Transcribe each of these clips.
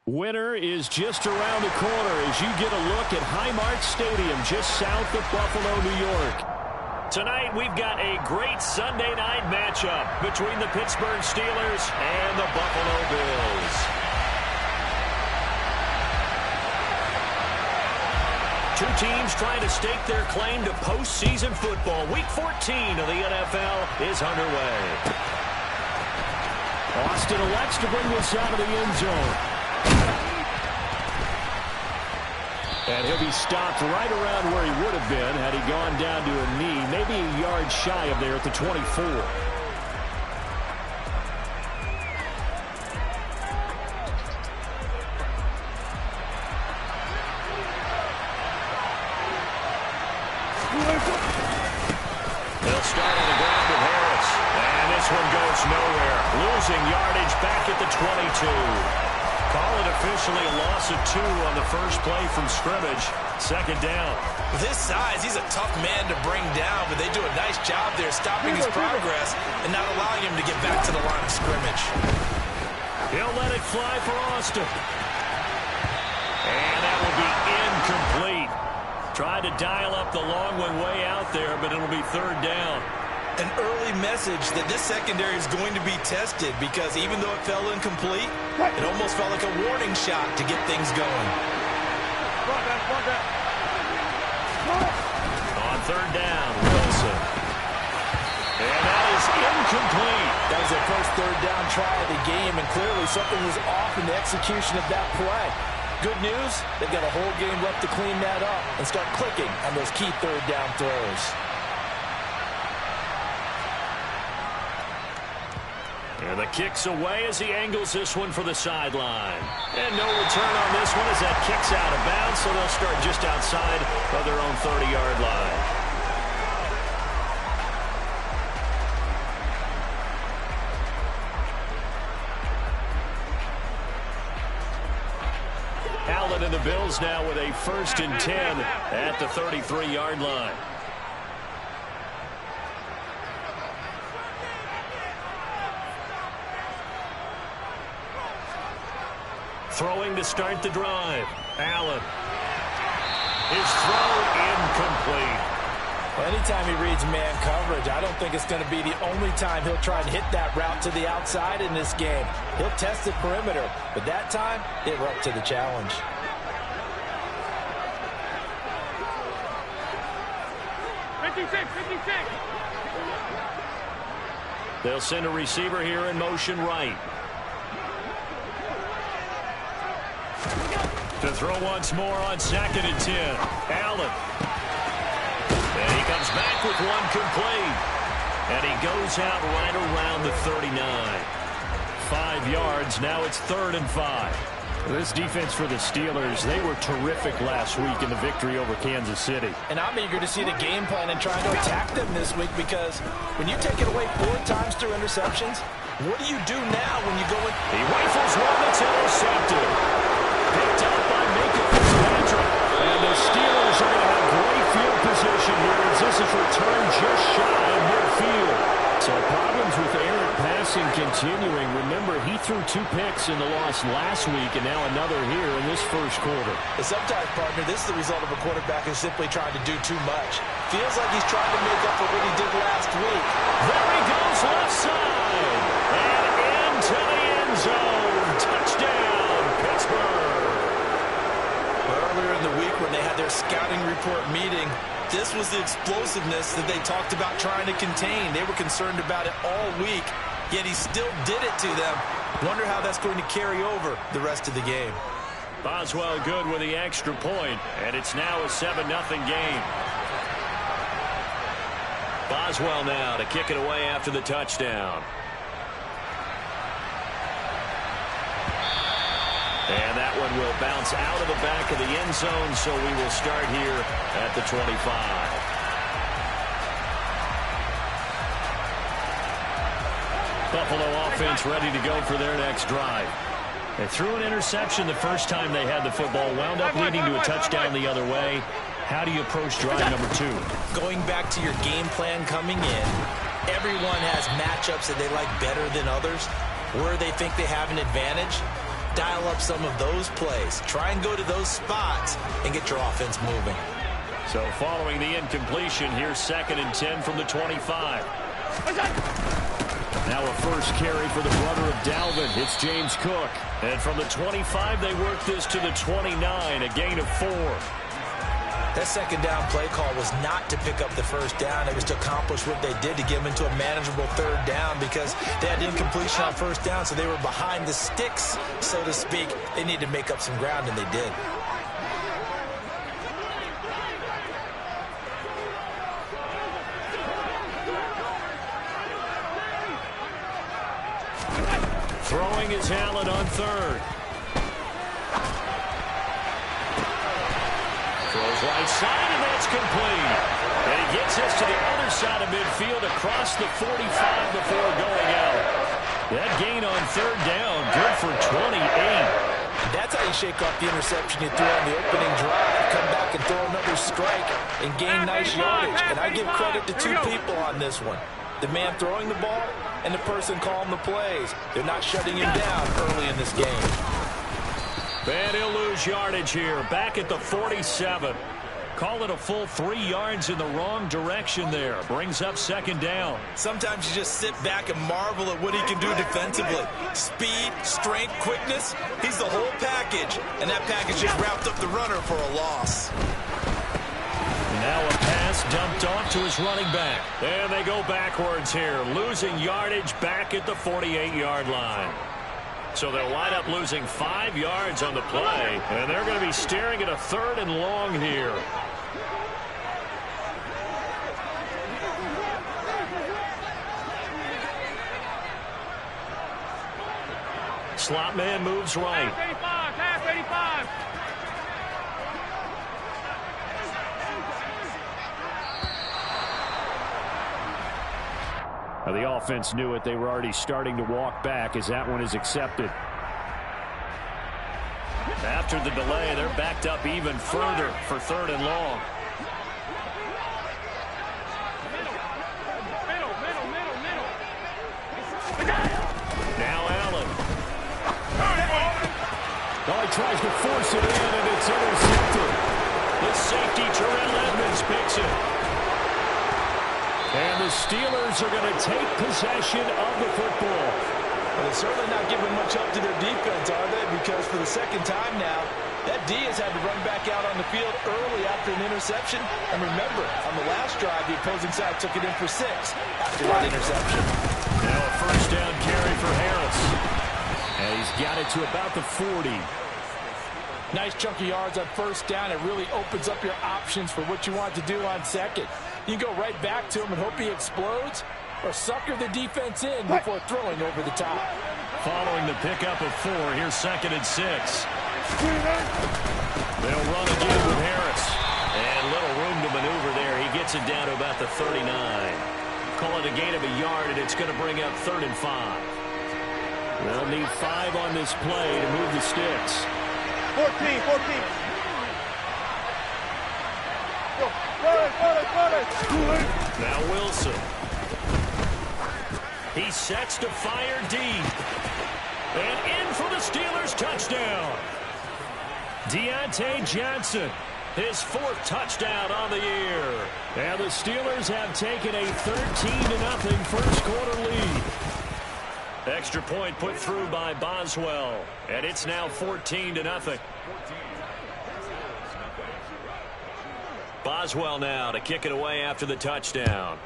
Winter is just around the corner as you get a look at Highmark Stadium just south of Buffalo, New York. Tonight we've got a great Sunday night matchup between the Pittsburgh Steelers and the Buffalo Bills. Two teams trying to stake their claim to postseason football. Week 14 of the NFL is underway. Austin elects to bring this out of the end zone. And he'll be stopped right around where he would have been had he gone down to a knee, maybe a yard shy of there at the 24. They'll start on the ground with Harris. And this one goes nowhere. Losing yardage back at the 22. Call it officially a loss of 2 on the first play from scrimmage. Second down. With his size, he's a tough man to bring down, but they do a nice job there stopping his progress and not allowing him to get back to the line of scrimmage. He'll let it fly for Austin. And that will be incomplete. Tried to dial up the long one way out there, but it'll be third down. An early message that this secondary is going to be tested because even though it fell incomplete, it almost felt like a warning shot to get things going. On third down, Wilson. And that is incomplete. That was their first third down try of the game, and clearly something was off in the execution of that play. Good news, they've got a whole game left to clean that up and start clicking on those key third down throws. And the kick's away as he angles this one for the sideline. And no return on this one as that kick's out of bounds, so they'll start just outside of their own 30-yard line. Allen and the Bills now with a 1st and 10 at the 33-yard line. Throwing to start the drive. Allen. His throw incomplete. Well, anytime he reads man coverage, I don't think it's going to be the only time he'll try and hit that route to the outside in this game. He'll test the perimeter, but that time, they were up to the challenge. They'll send a receiver here in motion right. To throw once more on 2nd and 10. Allen. And he comes back with one complete. And he goes out right around the 39. 5 yards. Now it's 3rd and 5. This defense for the Steelers, they were terrific last week in the victory over Kansas City. And I'm eager to see the game plan and trying to attack them this week because when you take it away 4 times through interceptions, what do you do now when you go in? He rifles one that's intercepted. Picked up by Minkah Fitzpatrick. And the Steelers are going to have great field position here as this is returned just shy of midfield. So problems with errant passing continuing. Remember, he threw 2 picks in the loss last week and now another here in this first quarter. And sometimes, partner, this is the result of a quarterback who's simply trying to do too much. Feels like he's trying to make up for what he did last week. There he goes left side. And into the end zone. Touchdown, Pittsburgh. Earlier in the week when they had their scouting report meeting, this was the explosiveness that they talked about trying to contain. They were concerned about it all week, yet he still did it to them. Wonder how that's going to carry over the rest of the game. Boswell good with the extra point, and it's now a 7-0 game. Boswell now to kick it away after the touchdown. And that one will bounce out of the back of the end zone, so we will start here at the 25. Buffalo offense ready to go for their next drive. They threw an interception the first time they had the football, wound up leading to a touchdown the other way. How do you approach drive number 2? Going back to your game plan coming in, everyone has matchups that they like better than others, where they think they have an advantage. dial up some of those plays. Try and go to those spots and get your offense moving. So following the incompletion, here's 2nd and 10 from the 25. Now a first carry for the brother of Dalvin. It's James Cook. And from the 25, they work this to the 29, a gain of 4. That second down play call was not to pick up the first down. It was to accomplish what they did, to get them into a manageable 3rd down, because they had incompletion on 1st down, so they were behind the sticks, so to speak. They needed to make up some ground, and they did. Throwing is Allen on 3rd. Throws right side, and that's complete. And he gets us to the other side of midfield across the 45 before going out. That gain on 3rd down, good for 28. That's how you shake off the interception you threw on the opening drive. Come back and throw another strike and gain nice yardage. And I give credit to 2 people on this one. The man throwing the ball and the person calling the plays. They're not shutting him down early in this game. And he'll lose yardage here, back at the 47. Call it a full 3 yards in the wrong direction there. Brings up 2nd down. Sometimes you just sit back and marvel at what he can do defensively. Speed, strength, quickness. He's the whole package. And that package just wrapped up the runner for a loss. Now a pass dumped off to his running back. And they go backwards here, losing yardage back at the 48-yard line. So they'll wind up losing 5 yards on the play, and they're going to be staring at a 3rd and long here. Slot man moves right. Pass 85. Now the offense knew it. They were already starting to walk back as that one is accepted. After the delay, they're backed up even further for 3rd and long. Now Allen. Oh, he tries to force it in, and it's intercepted. The safety, Terrell Edmonds, picks it. And the Steelers are going to take possession of the football. Well, they're certainly not giving much up to their defense, are they? Because for the 2nd time now, that D has had to run back out on the field early after an interception. And remember, on the last drive, the opposing side took it in for 6 after that interception. Now a first down carry for Harris. And he's got it to about the 40. Nice chunky yards on 1st down. It really opens up your options for what you want to do on 2nd. You can go right back to him and hope he explodes, or sucker the defense in before throwing over the top. Following the pickup of 4, here's 2nd and 6. They'll run again with Harris. And little room to maneuver there. He gets it down to about the 39. Call it a gain of a yard, and it's going to bring up 3rd and 5. They'll need 5 on this play to move the sticks. 14. Now Wilson. He sets to fire deep. And in for the Steelers touchdown. Deontay Johnson, his 4th touchdown on the year. And the Steelers have taken a 13-0 first quarter lead. Extra point put through by Boswell. And it's now 14-0. Boswell now to kick it away after the touchdown.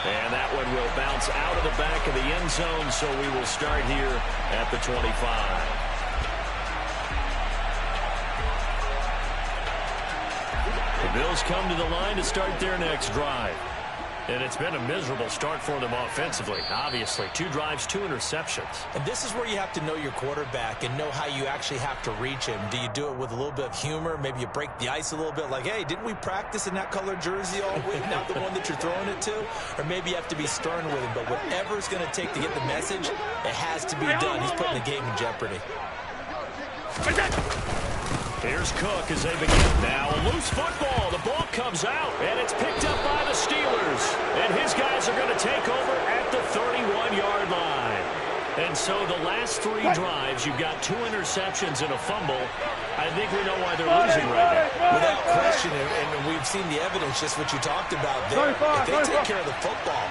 And that one will bounce out of the back of the end zone, so we will start here at the 25. The Bills come to the line to start their next drive. And it's been a miserable start for them offensively, obviously. 2 drives, 2 interceptions. And this is where you have to know your quarterback and know how you actually have to reach him. Do you do it with a little bit of humor? Maybe you break the ice a little bit, like, hey, didn't we practice in that colored jersey all week, not the one that you're throwing it to? Or maybe you have to be stern with him. But whatever it's going to take to get the message, it has to be done. He's putting the game in jeopardy. Here's Cook as they begin. Now a loose football. The ball comes out, and it's picked up by the Steelers. And his guys are going to take over at the 31-yard So the last 3 drives, you've got 2 interceptions and a fumble. I think we know why they're losing right now. Without question, and we've seen the evidence, just what you talked about there. If they take care of the football,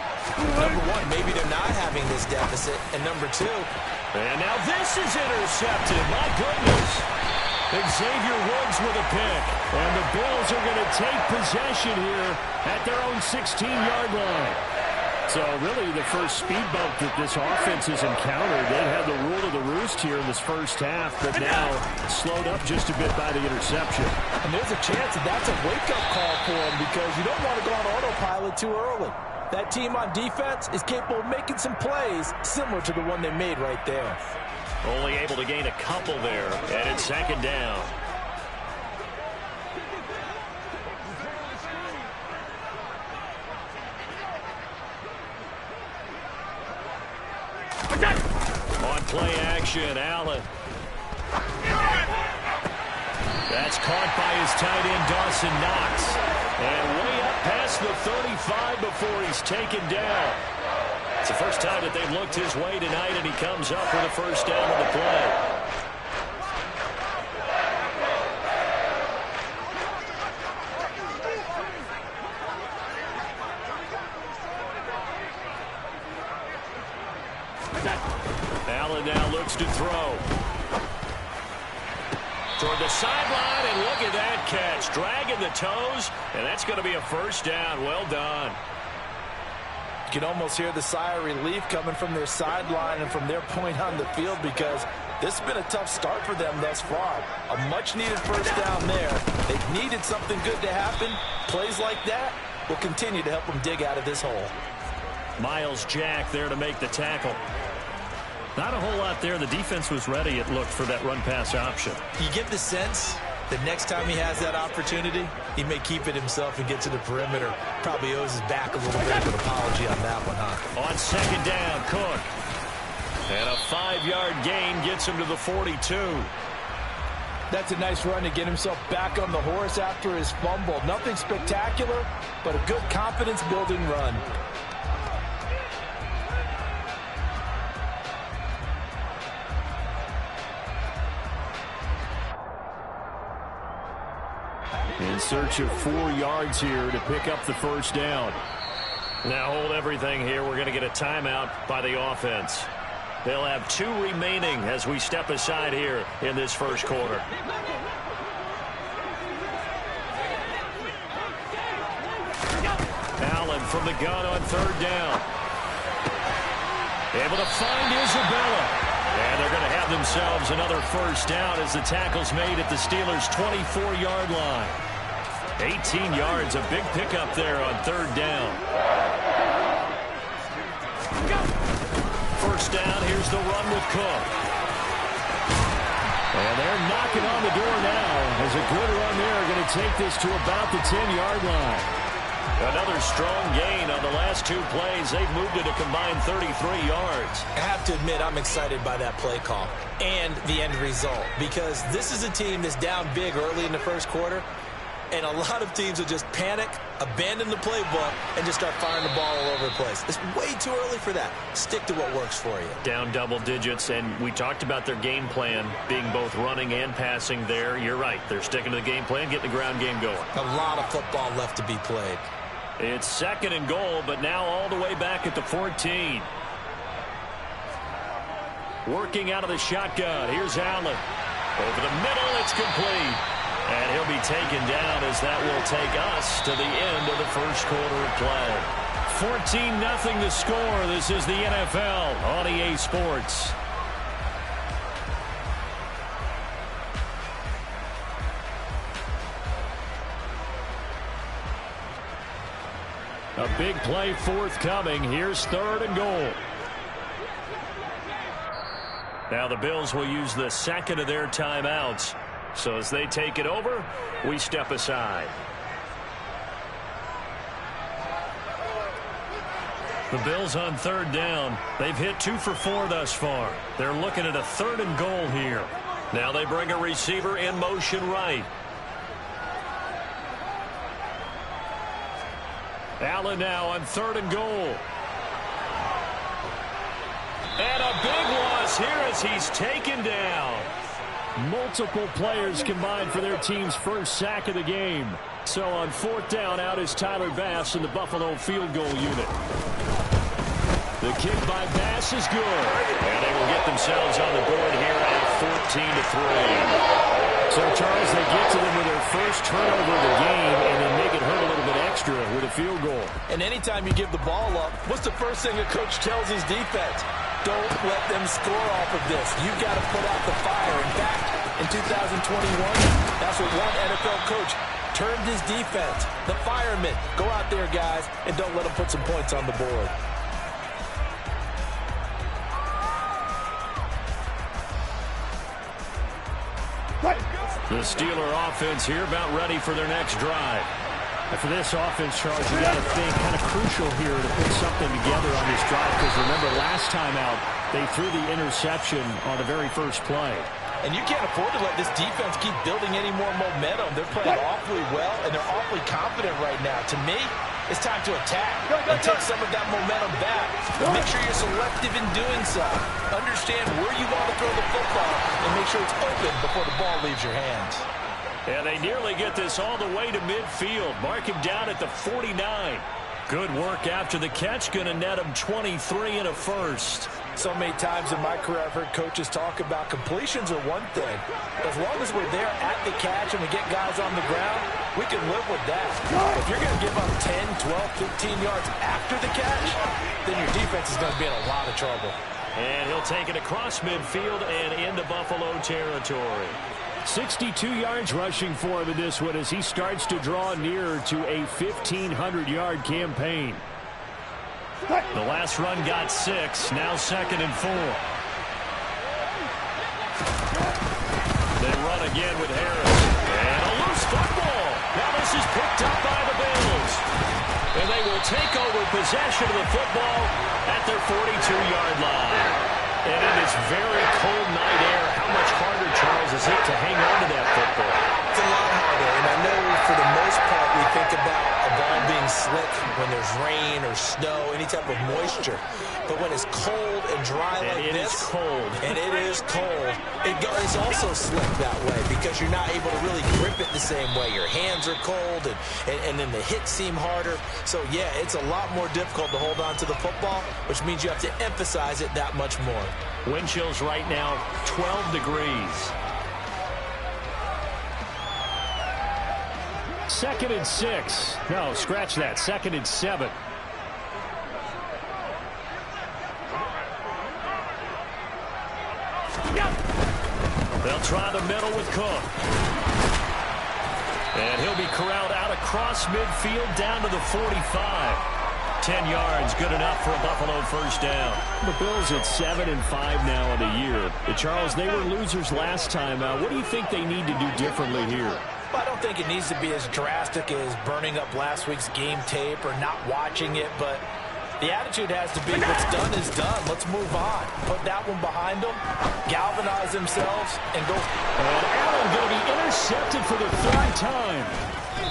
number one, maybe they're not having this deficit, and number two. And now this is intercepted. My goodness. Xavier Woods with a pick. And the Bills are going to take possession here at their own 16-yard line. So really the first speed bump that this offense has encountered. They had the rule of the roost here in this first half, but now slowed up just a bit by the interception. And there's a chance that that's a wake-up call for them because you don't want to go on autopilot too early. That team on defense is capable of making some plays similar to the one they made right there. Only able to gain a couple there, and it's second down. On play action, Allen. That's caught by his tight end, Dawson Knox. And way up past the 35 before he's taken down. It's the first time that they've looked his way tonight, and he comes up with a first down on the play. Allen now looks to throw. Toward the sideline, and look at that catch. Dragging the toes, and that's going to be a first down. Well done. You can almost hear the sigh of relief coming from their sideline and from their point on the field because this has been a tough start for them thus far. A much-needed first down there. They've needed something good to happen. Plays like that will continue to help them dig out of this hole. Miles Jack there to make the tackle. Not a whole lot there. The defense was ready, it looked, for that run-pass option. You get the sense that next time he has that opportunity, he may keep it himself and get to the perimeter. Probably owes his back a little bit of an apology on that one, huh? On second down, Cook. And a 5-yard gain gets him to the 42. That's a nice run to get himself back on the horse after his fumble. Nothing spectacular, but a good confidence-building run. In search of 4 yards here to pick up the first down. Now hold everything here. We're going to get a timeout by the offense. They'll have 2 remaining as we step aside here in this first quarter. Allen from the gun on third down. Able to find Isabella. And they're going to have themselves another first down as the tackle's made at the Steelers' 24-yard line. 18 yards, a big pickup there on third down. First down, here's the run with Cook. And they're knocking on the door now. As a good run there, going to take this to about the 10-yard line. Another strong gain on the last 2 plays. They've moved it a combined 33 yards. I have to admit, I'm excited by that play call and the end result because this is a team that's down big early in the first quarter, and a lot of teams will just panic, abandon the playbook, and just start firing the ball all over the place. It's way too early for that. Stick to what works for you. Down double digits, and we talked about their game plan being both running and passing there. You're right. They're sticking to the game plan, getting the ground game going. A lot of football left to be played. It's second and goal, but now all the way back at the 14. Working out of the shotgun. Here's Allen. Over the middle, it's complete. And he'll be taken down as that will take us to the end of the first quarter of play. 14-0 the score. This is the NFL on EA Sports. A big play forthcoming. Here's third and goal. Now the Bills will use the second of their timeouts. So as they take it over, we step aside. The Bills on third down. They've hit 2 for 4 thus far. They're looking at a third and goal here. Now they bring a receiver in motion right. Allen now on third and goal. And a big one, is here as he's taken down. Multiple players combined for their team's first sack of the game. So on 4th down, out is Tyler Bass in the Buffalo field goal unit. The kick by Bass is good. And they will get themselves on the board here at 14-3. So, Charles, they get to them with their first turnover of the game and then make it hurt a little bit extra with a field goal. And anytime you give the ball up, what's the first thing a coach tells his defense? Don't let them score off of this. You've got to put out the fire. In fact, in 2021, that's what one NFL coach termed his defense. The firemen. Go out there, guys, and don't let them put some points on the board. The Steeler offense here about ready for their next drive. And for this offense, Charles, you got to think kind of crucial here to put something together on this drive because remember last time out they threw the interception on the very first play. And you can't afford to let this defense keep building any more momentum. They're playing awfully well, and they're awfully confident right now. To me, it's time to attack and take some of that momentum back. Make sure you're selective in doing so. Understand where you want to throw the football and make sure it's open before the ball leaves your hands. And they nearly get this all the way to midfield. Mark him down at the 49. Good work after the catch. Going to net him 23 and a first. So many times in my career I've heard coaches talk about completions are one thing. As long as we're there at the catch and we get guys on the ground, we can live with that. If you're going to give up 10, 12, 15 yards after the catch, then your defense is going to be in a lot of trouble. And he'll take it across midfield and into Buffalo territory. 62 yards rushing for him in this one as he starts to draw nearer to a 1,500-yard campaign. The last run got 6, now 2nd and 4. They run again with Harris. And a loose football. Now this is picked up by the Bills. And they will take over possession of the football at their 42-yard line. And in this very cold night air, how much harder, Charles, is it to hang on to that football? It's a lot harder, and I know for the most part we think about a ball being slick when there's rain or snow, any type of moisture. But when it's cold and dry like this, and it is cold, it's also slick that way because you're not able to really grip it the same way. Your hands are cold, and then the hits seem harder. So, yeah, it's a lot more difficult to hold on to the football, which means you have to emphasize it that much more. Wind chills right now, 12 degrees. 2nd and 6. No, scratch that. 2nd and 7. They'll try the middle with Cook. And he'll be corralled out across midfield down to the 45. 10 yards, good enough for a Buffalo first down. The Bills at 7-5 now in the year. Charles, they were losers last time out. What do you think they need to do differently here? Well, I don't think it needs to be as drastic as burning up last week's game tape or not watching it, but the attitude has to be what's done is done. Let's move on. Put that one behind them, galvanize themselves, and go. And Allen going to be intercepted for the 3rd time.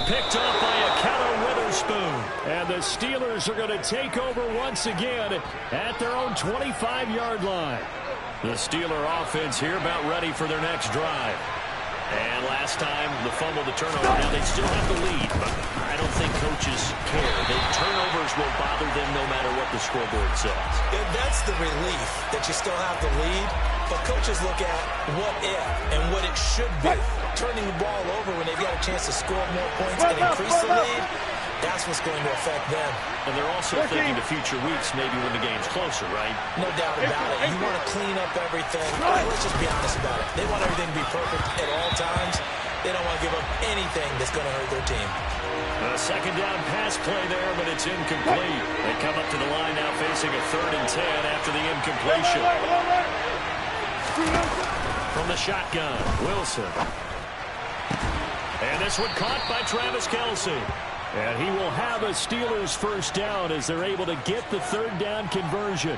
Picked up by Akato Witherspoon. And the Steelers are going to take over once again at their own 25-yard line. The Steeler offense here about ready for their next drive. And last time, the fumble, the turnover. Now they still have the lead, but I don't think coaches care. The turnovers will bother them no matter what the scoreboard says. Yeah, that's the relief that you still have the lead. But coaches look at what if and what it should be. Turning the ball over when they've got a chance to score more points and increase the lead, that's what's going to affect them. And they're also thinking to future weeks, maybe when the game's closer, right? No doubt about it. You want to clean up everything. Let's just be honest about it. They want everything to be perfect at all times. They don't want to give up anything that's going to hurt their team. A 2nd down pass play there, but it's incomplete. They come up to the line now facing a 3rd and 10 after the incompletion. From the shotgun, Wilson. And this one caught by Travis Kelce. And he will have a Steelers first down as they're able to get the 3rd down conversion.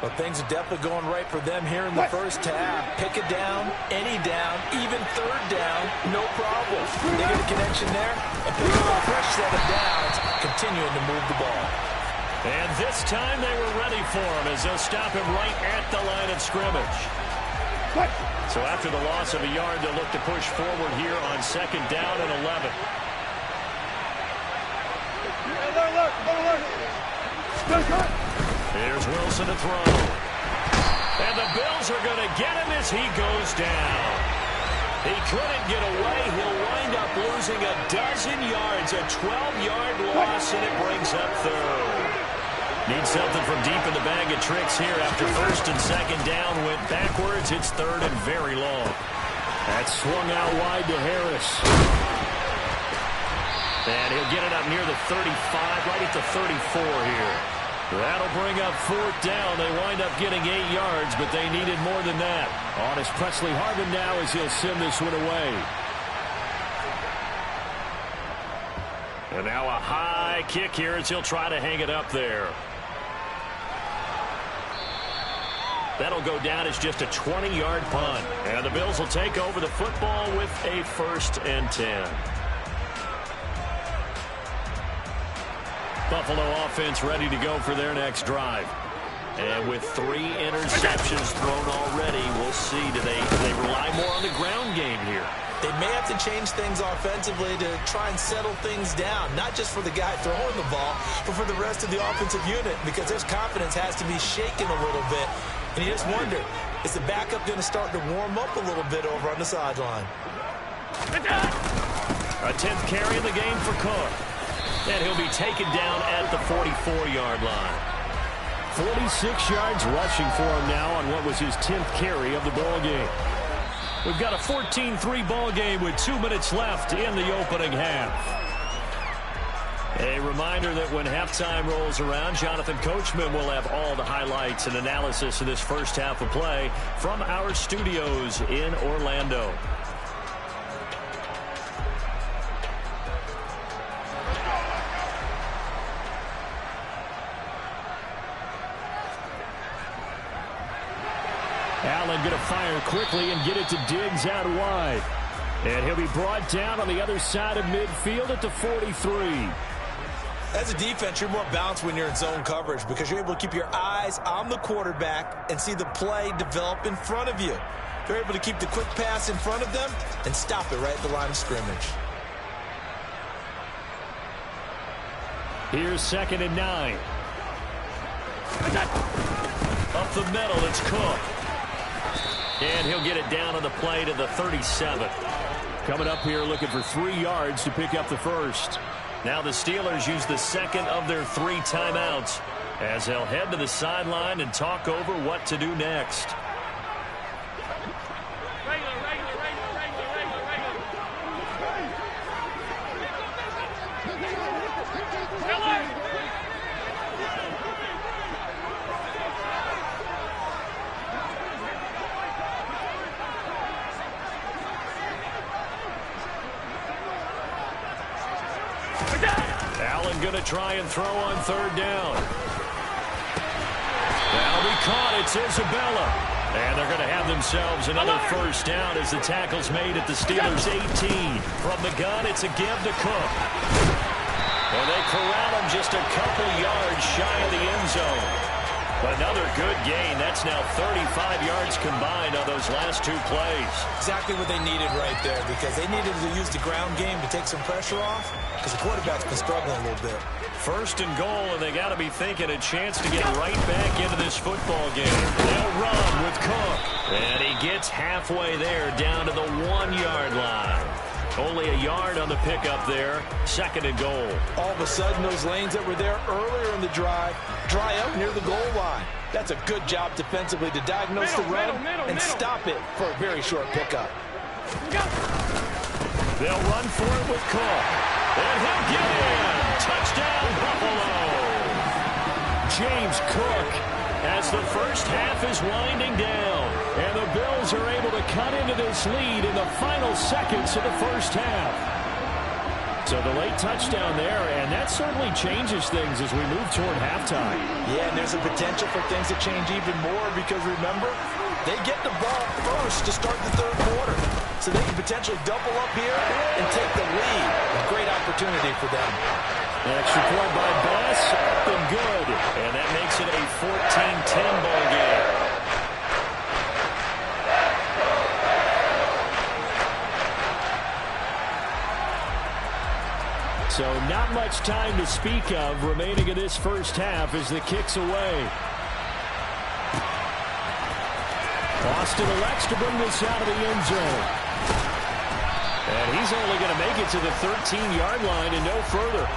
Well, things are definitely going right for them here in the first half. Pick it down, any down, even 3rd down, no problem. They get a connection there and pick up a fresh set of downs, continuing to move the ball. And this time they were ready for him as they'll stop him right at the line of scrimmage. So after the loss of a yard, they'll look to push forward here on 2nd down and 11. Here's Wilson to throw. And the Bills are going to get him as he goes down. He couldn't get away. He'll wind up losing a dozen yards, a 12-yard loss, and it brings up 3rd. Needs something from deep in the bag of tricks here after 1st and 2nd down went backwards. It's 3rd and very long. That's swung out wide to Harris. And he'll get it up near the 35, right at the 34 here. That'll bring up 4th down. They wind up getting 8 yards, but they needed more than that. On is Presley Harvin now as he'll send this one away. And now a high kick here as he'll try to hang it up there. That'll go down as just a 20-yard punt. And the Bills will take over the football with a 1st and 10. Buffalo offense ready to go for their next drive. And with 3 interceptions thrown already, we'll see. Do they rely more on the ground game here? They may have to change things offensively to try and settle things down, not just for the guy throwing the ball, but for the rest of the offensive unit, because their confidence has to be shaken a little bit. And you just wonder, is the backup going to start to warm up a little bit over on the sideline? A 10th carry in the game for Cook. And he'll be taken down at the 44-yard line. 46 yards rushing for him now on what was his 10th carry of the ball game. We've got a 14-3 ball game with 2 minutes left in the opening half. A reminder that when halftime rolls around, Jonathan Coachman will have all the highlights and analysis of this first half of play from our studios in Orlando. Allen going to fire quickly and get it to Diggs out wide. And he'll be brought down on the other side of midfield at the 43. As a defense, you're more balanced when you're in zone coverage because you're able to keep your eyes on the quarterback and see the play develop in front of you. You're able to keep the quick pass in front of them and stop it right at the line of scrimmage. Here's 2nd and 9. Up the middle, it's Cook. And he'll get it down on the play to the 37. Coming up here looking for 3 yards to pick up the first. Now the Steelers use the 2nd of their 3 timeouts as they'll head to the sideline and talk over what to do next. Allen going to try and throw on 3rd down. That'll be caught. It's Isabella. And they're going to have themselves another first down as the tackle's made at the Steelers' 18. From the gun, it's a give to Cook. And they corral him just a couple yards shy of the end zone. But another good gain. That's now 35 yards combined on those last 2 plays. Exactly what they needed right there because they needed to use the ground game to take some pressure off because the quarterback's been struggling a little bit. 1st and goal, and they got to be thinking a chance to get right back into this football game. They'll run with Cook. And he gets halfway there down to the 1-yard line. Only a yard on the pickup there. 2nd and goal. All of a sudden, those lanes that were there earlier in the drive dry up near the goal line. That's a good job defensively to diagnose the run and stop it for a very short pickup. They'll run for it with Cook. And he'll get in. Touchdown, Buffalo. James Cook as the first half is winding down. And the Bills are able to cut into this lead in the final seconds of the first half. So the late touchdown there, and that certainly changes things as we move toward halftime. Yeah, and there's a potential for things to change even more because, remember, they get the ball first to start the 3rd quarter. So they can potentially double up here and take the lead. A great opportunity for them. Extra point by Bass, up and good. And that makes it a 14-10 ball game. So not much time to speak of remaining in this first half as the kick's away. Boston elects to bring this out of the end zone. And he's only going to make it to the 13-yard line and no further.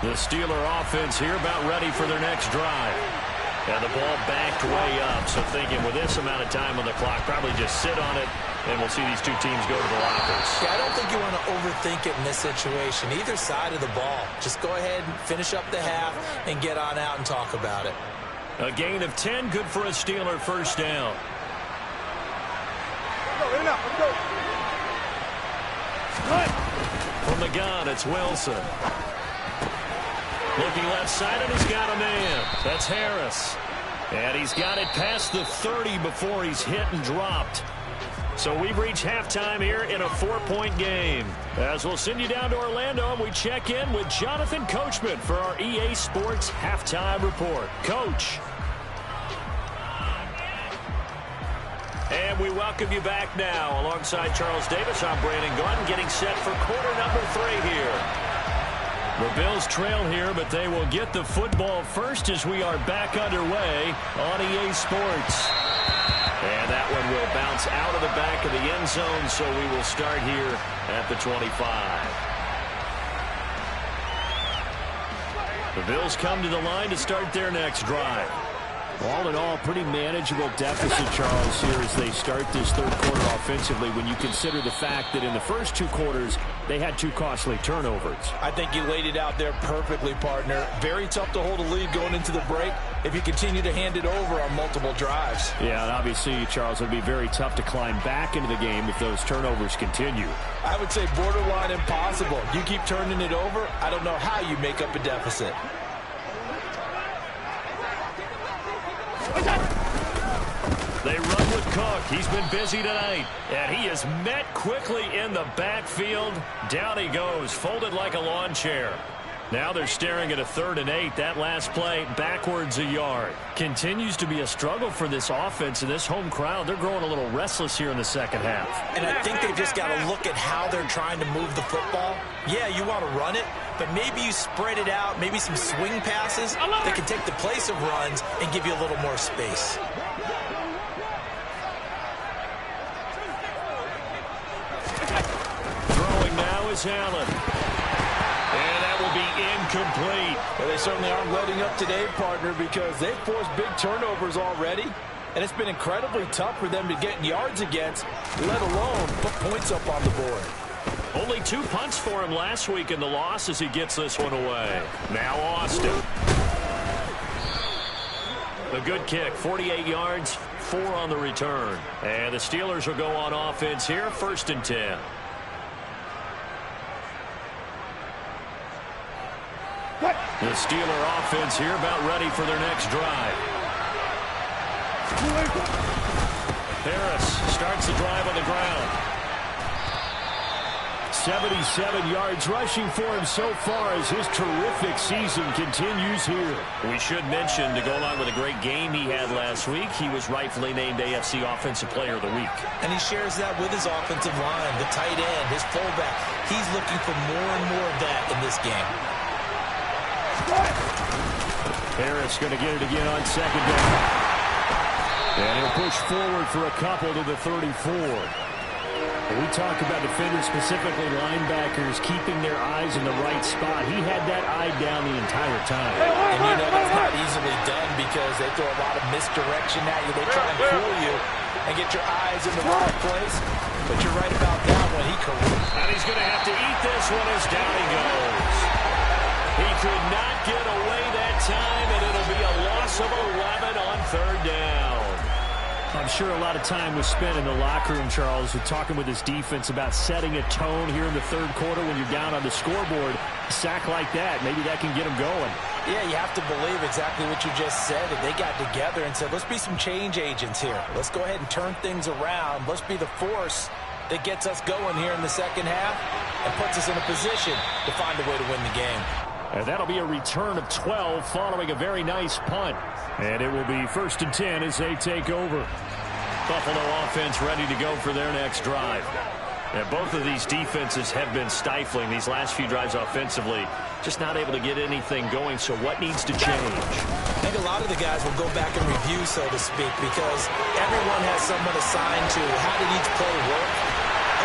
The Steeler offense here about ready for their next drive. And the ball backed way up, so thinking with this amount of time on the clock, probably just sit on it, and we'll see these two teams go to the lockers. Yeah, I don't think you want to overthink it in this situation. Either side of the ball. Just go ahead and finish up the half and get on out and talk about it. A gain of 10, good for a Steeler first down. From the gun, it's Wilson. Looking left side, and he's got a man. That's Harris. And he's got it past the 30 before he's hit and dropped. So we've reached halftime here in a 4-point game. As we'll send you down to Orlando, and we check in with Jonathan Coachman for our EA Sports Halftime Report. Coach. And we welcome you back now. Alongside Charles Davis, I'm Brandon Gaudin, getting set for quarter number 3 here. The Bills trail here, but they will get the football first as we are back underway on EA Sports. And that one will bounce out of the back of the end zone, so we will start here at the 25. The Bills come to the line to start their next drive. All in all, pretty manageable deficit, Charles, here as they start this third quarter offensively when you consider the fact that in the first 2 quarters, they had 2 costly turnovers. I think you laid it out there perfectly, partner. Very tough to hold a lead going into the break if you continue to hand it over on multiple drives. Yeah, and obviously, Charles, it would be very tough to climb back into the game if those turnovers continue. I would say borderline impossible. You keep turning it over, I don't know how you make up a deficit. They run with Cook. He's been busy tonight. And he is met quickly in the backfield. Down he goes, folded like a lawn chair. Now they're staring at a 3rd and 8. That last play, backwards a yard. Continues to be a struggle for this offense and this home crowd. They're growing a little restless here in the second half. And I think they've just got to look at how they're trying to move the football. Yeah, you want to run it, but maybe you spread it out, maybe some swing passes that can take the place of runs and give you a little more space. Throwing now is Allen. And that will be incomplete. Well, they certainly aren't letting up today, partner, because they've forced big turnovers already, and it's been incredibly tough for them to get yards against, let alone put points up on the board. Only 2 punts for him last week in the loss as he gets this one away. Now Austin. A good kick, 48 yards, 4 on the return. And the Steelers will go on offense here, 1st and 10. The Steeler offense here about ready for their next drive. Harris starts the drive on the ground. 77 yards rushing for him so far as his terrific season continues here. We should mention, to go along with a great game he had last week, he was rightfully named AFC Offensive Player of the Week. And he shares that with his offensive line, the tight end, his fullback. He's looking for more and more of that in this game. Harris going to get it again on 2nd down. And he'll push forward for a couple to the 34. We talk about defenders, specifically linebackers, keeping their eyes in the right spot. He had that eye down the entire time. And you know that's not easily done because they throw a lot of misdirection at you. They try and fool you and get your eyes in the wrong place. But you're right about that one. He corrects. And he's going to have to eat this one as down he goes. He could not get away that time, and it'll be a loss of 11 on 3rd down. I'm sure a lot of time was spent in the locker room, Charles, with talking with his defense about setting a tone here in the 3rd quarter when you're down on the scoreboard. A sack like that, maybe that can get him going. Yeah, you have to believe exactly what you just said. And they got together and said, let's be some change agents here. Let's go ahead and turn things around. Let's be the force that gets us going here in the second half and puts us in a position to find a way to win the game. And that'll be a return of 12 following a very nice punt. And it will be 1st and 10 as they take over. Buffalo offense ready to go for their next drive. And both of these defenses have been stifling these last few drives offensively. Just not able to get anything going. So what needs to change? I think a lot of the guys will go back and review, so to speak, because everyone has someone assigned to how did each play work.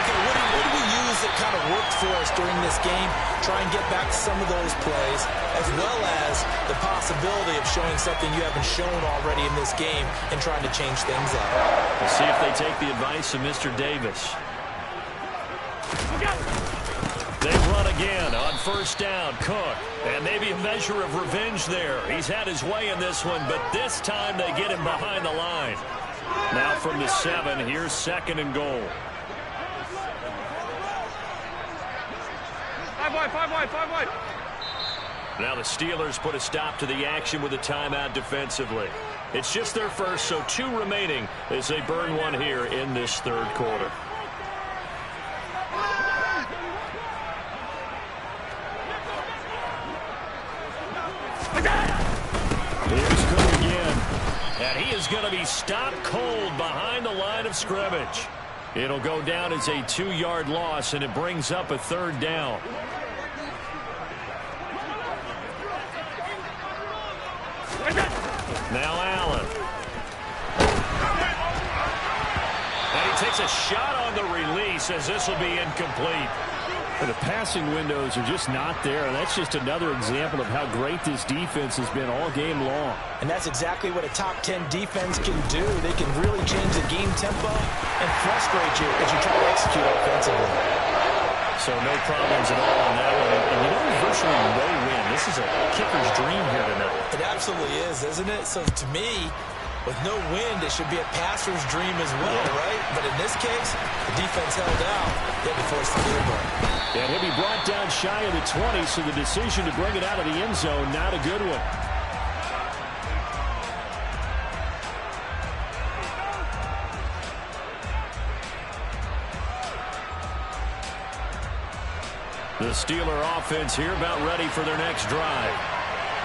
Okay, what do we use that kind of worked for us during this game? Try and get back to some of those plays, as well as the possibility of showing something you haven't shown already in this game and trying to change things up. We'll see if they take the advice of Mr. Davis. They run again on 1st down. Cook. And maybe a measure of revenge there. He's had his way in this one, but this time they get him behind the line. Now from the 7, here's 2nd and goal. 5 wide, 5 wide, 5 wide. Now the Steelers put a stop to the action with a timeout defensively. It's just their first, so 2 remaining as they burn one here in this 3rd quarter. Here's Cook again. And he is going to be stopped cold behind the line of scrimmage. It'll go down as a 2-yard loss, and it brings up a 3rd down. Now Allen. And he takes a shot on the release as this will be incomplete. The passing windows are just not there, and that's just another example of how great this defense has been all game long. And that's exactly what a top 10 defense can do. They can really change the game tempo and frustrate you as you try to execute offensively. So no problems at all on that one. And you know, virtually no win. This is a kicker's dream here tonight. It absolutely is, isn't it? So to me, with no wind, it should be a passer's dream as well, right? But in this case, the defense held out. They had to force the field goal. And he'll be brought down shy of the 20, so the decision to bring it out of the end zone, not a good one. The Steeler offense here about ready for their next drive.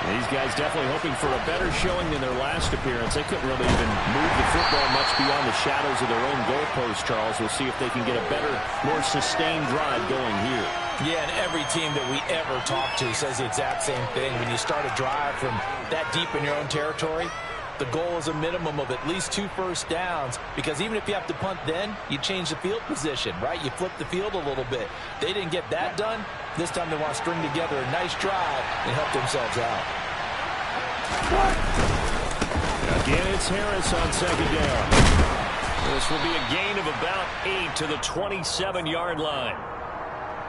These guys definitely hoping for a better showing than their last appearance. They couldn't really even move the football much beyond the shadows of their own goalpost, Charles. We'll see if they can get a better, more sustained drive going here. Yeah, and every team that we ever talk to says the exact same thing. When you start a drive from that deep in your own territory, the goal is a minimum of at least 2 first downs, because even if you have to punt then, you change the field position, right? You flip the field a little bit. They didn't get that done. This time they want to string together a nice drive and help themselves out. Again, it's Harris on 2nd down. This will be a gain of about 8 to the 27-yard line.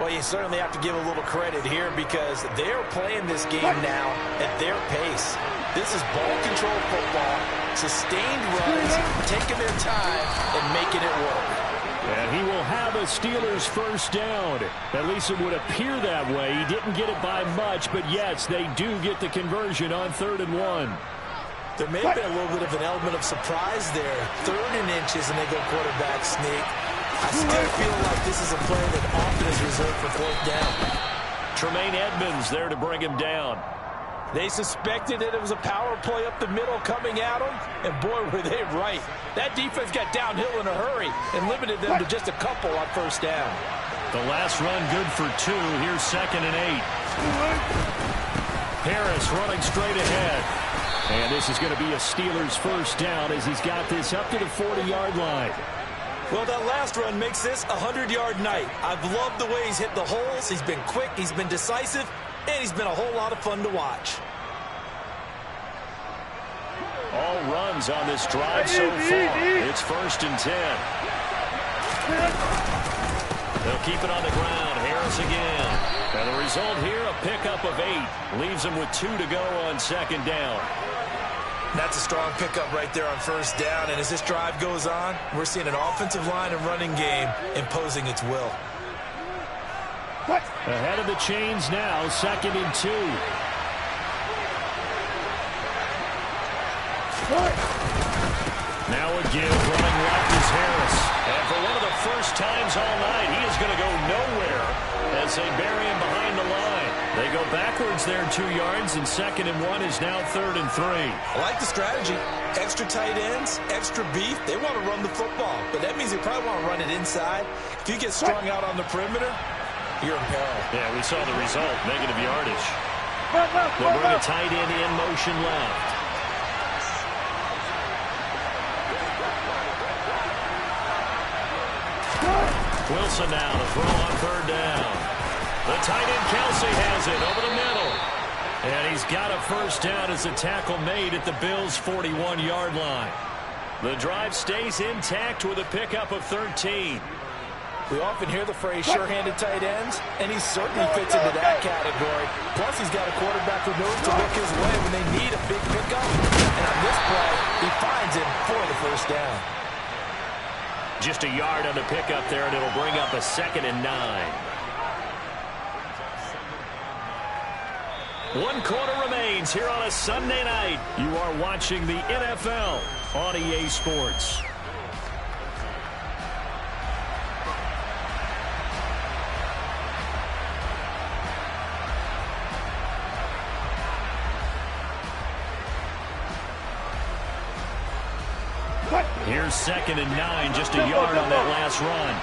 Well, you certainly have to give a little credit here because they're playing this game now at their pace. This is ball control football, sustained runs, taking their time and making it work. And he will have a Steelers first down. At least it would appear that way. He didn't get it by much, but yes, they do get the conversion on 3rd and 1. There may have been a little bit of an element of surprise there. 3rd and inches, and they go quarterback sneak. I still feel like this is a play that often is reserved for 4th down. Tremaine Edmonds there to bring him down. They suspected that it was a power play up the middle coming at them, and boy, were they right. That defense got downhill in a hurry and limited them to just a couple on 1st down. The last run good for 2. Here's 2nd and 8. Harris running straight ahead. And this is going to be a Steelers first down as he's got this up to the 40-yard line. Well, that last run makes this a 100-yard night. I've loved the way he's hit the holes. He's been quick, he's been decisive, and he's been a whole lot of fun to watch. All runs on this drive so far. It's 1st and 10. They'll keep it on the ground. Harris again. And the result here, a pickup of 8. Leaves them with 2 to go on 2nd down. That's a strong pickup right there on 1st down. And as this drive goes on, we're seeing an offensive line and running game imposing its will. Ahead of the chains now, 2nd and 2. Now again, running left is Harris. And for one of the first times all night, he is going to go nowhere as they bury him behind the line. They go backwards there 2 yards, and 2nd and 1 is now 3rd and 3. I like the strategy. Extra tight ends, extra beef. They want to run the football, but that means they probably want to run it inside. If you get strung out on the perimeter, you're in peril. Yeah, we saw the result, negative yardage. They'll bring a tight end in motion left. Wilson now to throw on 3rd down. The tight end Kelsey has it over the middle. And he's got a 1st down as a tackle made at the Bills' 41-yard line. The drive stays intact with a pickup of 13. We often hear the phrase sure-handed tight ends, and he certainly fits into that category. Plus, he's got a quarterback who knows to look his way when they need a big pickup. And on this play, he finds him for the 1st down. Just a yard on the pickup there, and it'll bring up a 2nd and 9. 1 quarter remains here on a Sunday night. You are watching the NFL on EA Sports. Here's 2nd and 9, just a yard on that last run.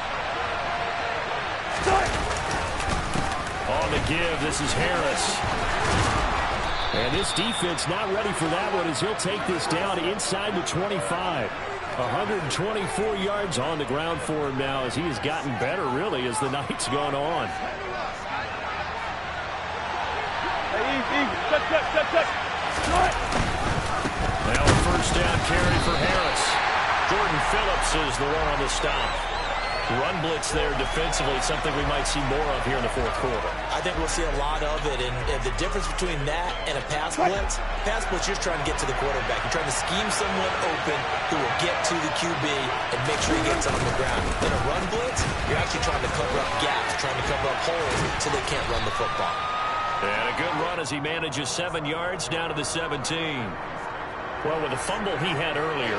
On the give, this is Harris. And this defense not ready for that one as he'll take this down inside the 25. 124 yards on the ground for him now as he has gotten better, really, as the night's gone on. Now a 1st down carry for Harris. Jordan Phillips is the one on the stop. Run blitz there defensively, something we might see more of here in the 4th quarter. I think we'll see a lot of it, and the difference between that and a pass blitz, you're just trying to get to the quarterback. You're trying to scheme someone open who will get to the QB and make sure he gets on the ground. In a run blitz, you're actually trying to cover up gaps, trying to cover up holes so they can't run the football. And a good run as he manages 7 yards down to the 17. Well, with the fumble he had earlier,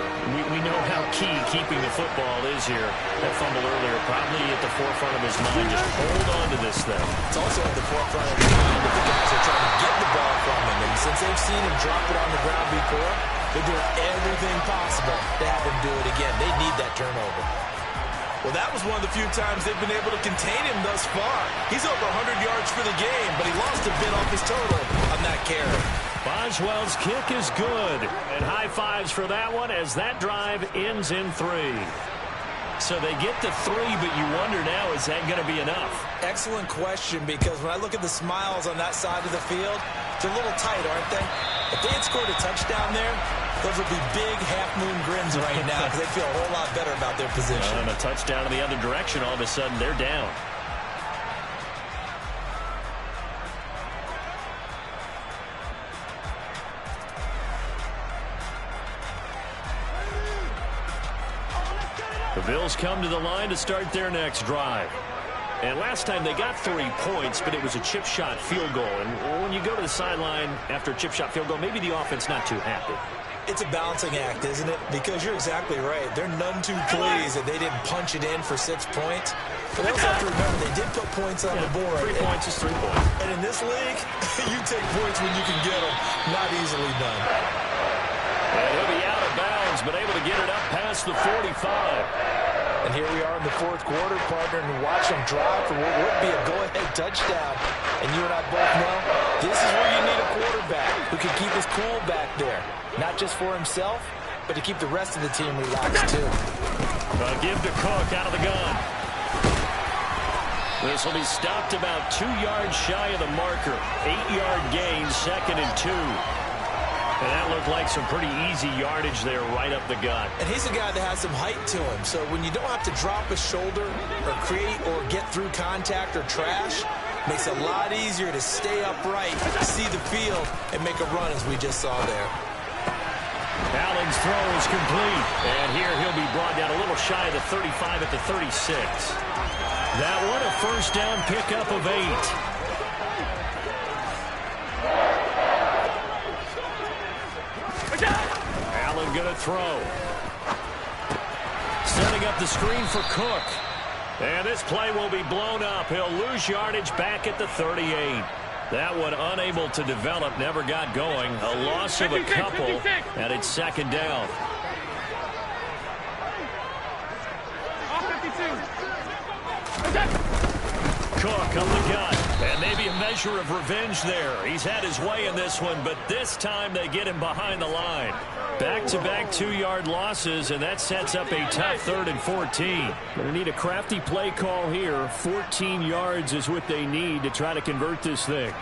we know how key keeping the football is here. That fumble earlier probably at the forefront of his mind. Just hold on to this thing. It's also at the forefront of the mind of the guys who are trying to get the ball from him. And since they've seen him drop it on the ground before, they're doing everything possible to have him do it again. They need that turnover. Well, that was one of the few times they've been able to contain him thus far. He's over 100 yards for the game, but he lost a bit off his total on that carry. Boswell's kick is good. And high fives for that one as that drive ends in 3. So they get to 3, but you wonder now, is that going to be enough? Excellent question, because when I look at the smiles on that side of the field, they're a little tight, aren't they? If they had scored a touchdown there, those would be big half-moon grins right now because they feel a whole lot better about their position. And a touchdown in the other direction, all of a sudden they're down. The Bills come to the line to start their next drive. And last time they got 3 points, but it was a chip shot field goal. And when you go to the sideline after a chip shot field goal, maybe the offense not too happy. It's a balancing act, isn't it? Because you're exactly right. They're none too pleased that they didn't punch it in for 6 points. But they also have to remember they did put points on the board. 3 points is 3 points. And in this league, you take points when you can get them. Not easily done. And he'll be out of bounds, but able to get it up past the 45. And here we are in the 4th quarter, partner, and watch them drive for what would be a go-ahead touchdown. And you and I both know this is where you need a quarterback who can keep his cool back there. Not just for himself, but to keep the rest of the team relaxed, too. Give to Cook out of the gun. This will be stopped about 2 yards shy of the marker. 8-yard gain, 2nd and 2. And that looked like some pretty easy yardage there right up the gut. And he's a guy that has some height to him. So when you don't have to drop a shoulder or create or get through contact or trash, makes it a lot easier to stay upright, see the field, and make a run as we just saw there. Allen's throw is complete. And here he'll be brought down a little shy of the 35 at the 36. That one a 1st down pickup of 8. Allen going to throw. Sending up the screen for Cook. And this play will be blown up. He'll lose yardage back at the 38. That one unable to develop, never got going. A loss of a couple, and it's second down. Cook on the gun, and maybe a measure of revenge there. He's had his way in this one, but this time they get him behind the line. Back-to-back 2-yard losses, and that sets up a tough 3rd and 14. Going to need a crafty play call here. 14 yards is what they need to try to convert this thing.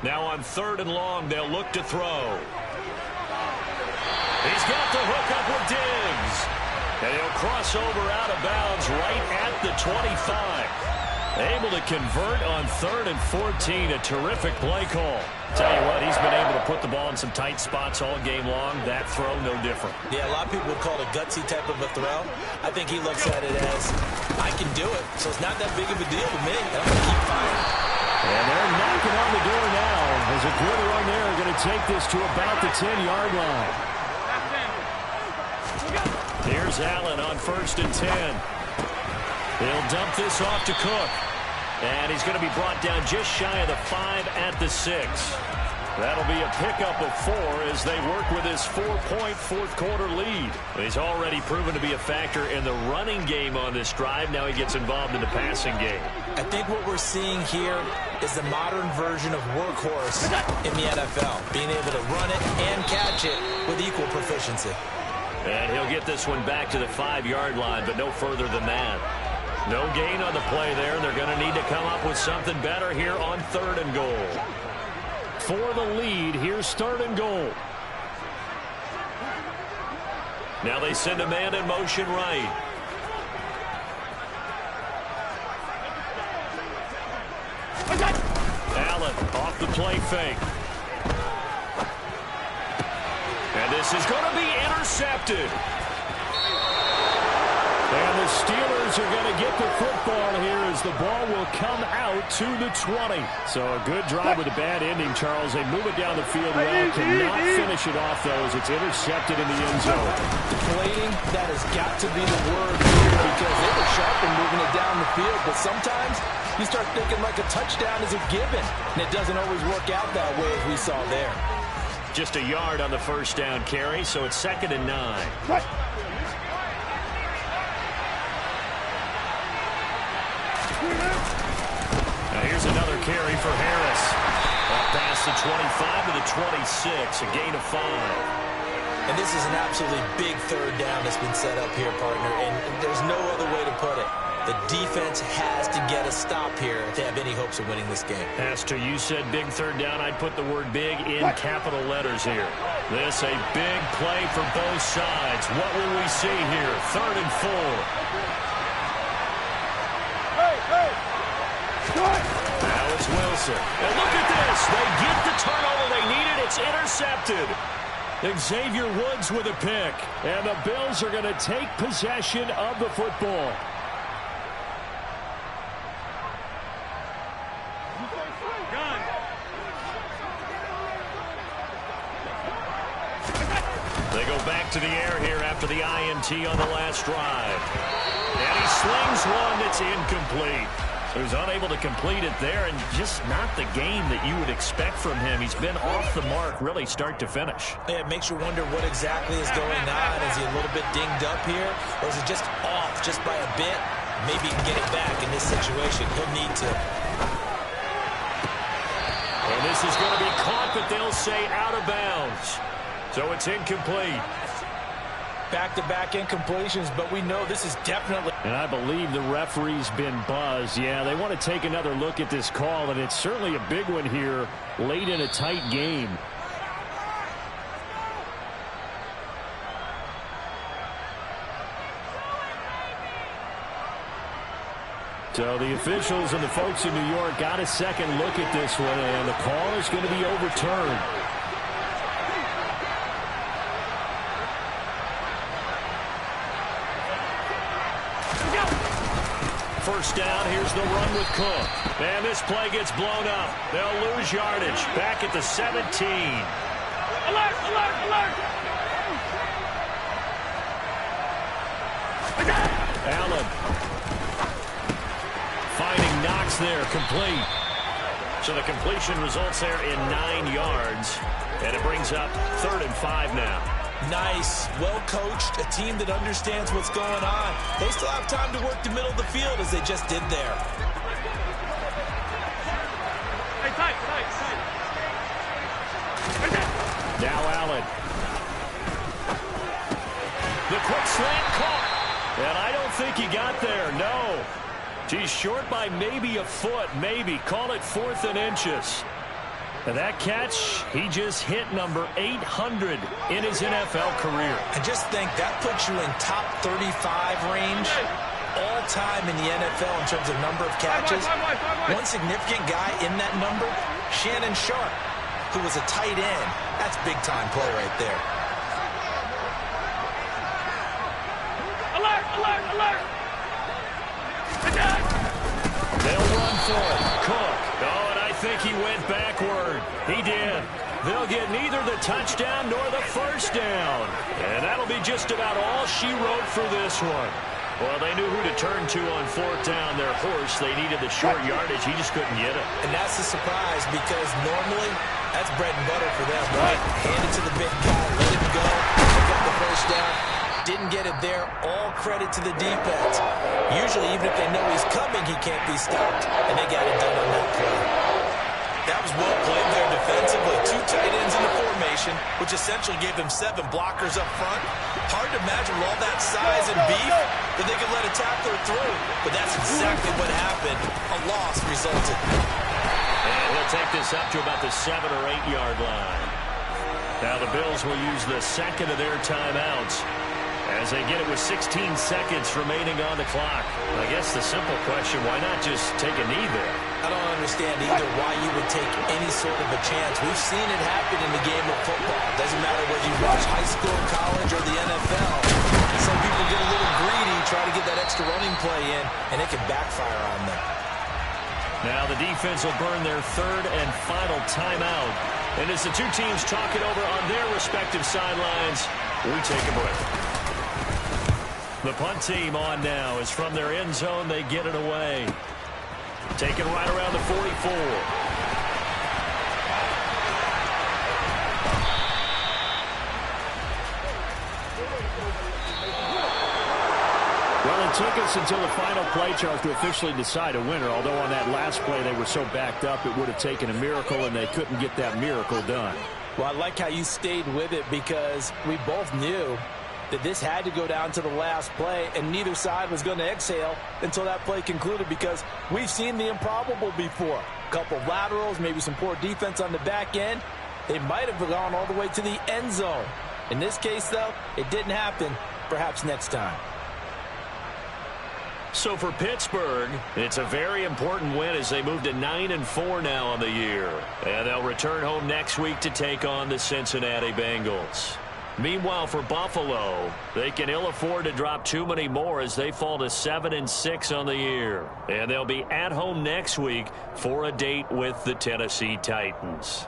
Now on 3rd and long, they'll look to throw. He's got the hook up with Diggs. And he'll cross over out of bounds right at the 25. Able to convert on 3rd and 14. A terrific play call. Tell you what, he's been able to put the ball in some tight spots all game long. That throw, no different. Yeah, a lot of people would call it a gutsy type of a throw. I think he looks at it as, I can do it, so it's not that big of a deal to me. I'm going to keep firing. And they're knocking on the door now. As a good run there, going to take this to about the 10-yard line. Here's Allen on 1st and 10. He'll dump this off to Cook. And he's going to be brought down just shy of the 5 at the 6. That'll be a pickup of 4 as they work with his 4-point fourth-quarter lead. He's already proven to be a factor in the running game on this drive. Now he gets involved in the passing game. I think what we're seeing here is the modern version of workhorse in the NFL, being able to run it and catch it with equal proficiency. And he'll get this one back to the 5-yard line, but no further than that. No gain on the play there. They're going to need to come up with something better here on 3rd and goal. For the lead, here's 3rd and goal. Now they send a man in motion right. Allen off the play fake. And this is going to be intercepted. And the Steelers are going to get the football here as the ball will come out to the 20. So a good drive with a bad ending, Charles. They move it down the field well. Cannot finish it off, though, as it's intercepted in the end zone. Deflating, that has got to be the word here because they were sharp in moving it down the field. But sometimes you start thinking like a touchdown is a given. And it doesn't always work out that way as we saw there. Just a yard on the first down carry, so it's 2nd and 9. Right. Now here's another carry for Harris. Up past the 25 to the 26, a gain of 5. And this is an absolutely big 3rd down that's been set up here, partner, and there's no other way to put it. The defense has to get a stop here to have any hopes of winning this game. Pastor, you said big 3rd down. I'd put the word big in capital letters here. This a big play for both sides. What will we see here? 3rd and 4. Now it's Wilson. And look at this. They get the turnover they needed. It's intercepted. Xavier Woods with a pick. And the Bills are going to take possession of the football. They go back to the air here after the INT on the last drive. And he slings one that's incomplete. So he's unable to complete it there, and just not the game that you would expect from him. He's been off the mark really start to finish. Yeah, it makes you wonder what exactly is going on. Is he a little bit dinged up here, or is it just off just by a bit? Maybe he can get it back in this situation. He'll need to. And this is going to be caught, but they'll say out of bounds. So it's incomplete. Back-to-back incompletions, but we know this is definitely... And I believe the referee's been buzzed. Yeah, they want to take another look at this call, and it's certainly a big one here late in a tight game. So the officials and the folks in New York got a second look at this one, and the call is going to be overturned. First down, here's the run with Cook. And this play gets blown up. They'll lose yardage. Back at the 17. Alert, alert, alert! Allen. Finding Knox there, complete. So the completion results there in 9 yards. And it brings up 3rd and 5 now. Nice, well-coached, a team that understands what's going on. They still have time to work the middle of the field as they just did there. Hey, tight. Now Allen. The quick slant caught. And I don't think he got there, no. He's short by maybe a foot, maybe. Call it 4th and inches. And that catch, he just hit number 800 in his NFL career. I just think that puts you in top 35 range all time in the NFL in terms of number of catches. One significant guy in that number, Shannon Sharpe, who was a tight end. That's big-time play right there. Alert! They'll run for it. Cook. Oh, and I think he went backward. He did. They'll get neither the touchdown nor the first down. And that'll be just about all she wrote for this one. Well, they knew who to turn to on 4th down. Their horse, they needed the short yardage. He just couldn't get it. And that's the surprise because normally that's bread and butter for them, right? Hand it to the big guy, let him go, pick up the first down. Didn't get it there. All credit to the defense. Usually, even if they know he's coming, he can't be stopped. And they got it done on that play. That was well played there defensively. 2 tight ends in the formation, which essentially gave them 7 blockers up front. Hard to imagine with all that size and beef that they could let a tackler through. But that's exactly what happened. A loss resulted. And he'll take this up to about the 7 or 8 yard line. Now the Bills will use the second of their timeouts as they get it with 16 seconds remaining on the clock. I guess the simple question, why not just take a knee there? I don't understand either why you would take any sort of a chance. We've seen it happen in the game of football. Doesn't matter whether you watch high school, college, or the NFL. Some people get a little greedy, try to get that extra running play in, and it can backfire on them. Now the defense will burn their 3rd and final timeout. And as the two teams talk it over on their respective sidelines, we take a break. The punt team on now is from their end zone. They get it away. Taken right around the 44. Well, it took us until the final play charge to officially decide a winner, although on that last play they were so backed up it would have taken a miracle, and they couldn't get that miracle done. Well, I like how you stayed with it because we both knew that this had to go down to the last play, and neither side was going to exhale until that play concluded because we've seen the improbable before. A couple of laterals, maybe some poor defense on the back end. They might have gone all the way to the end zone. In this case, though, it didn't happen. Perhaps next time. So for Pittsburgh, it's a very important win as they move to 9-4 now on the year. And they'll return home next week to take on the Cincinnati Bengals. Meanwhile, for Buffalo, they can ill afford to drop too many more as they fall to 7-6 on the year. And they'll be at home next week for a date with the Tennessee Titans.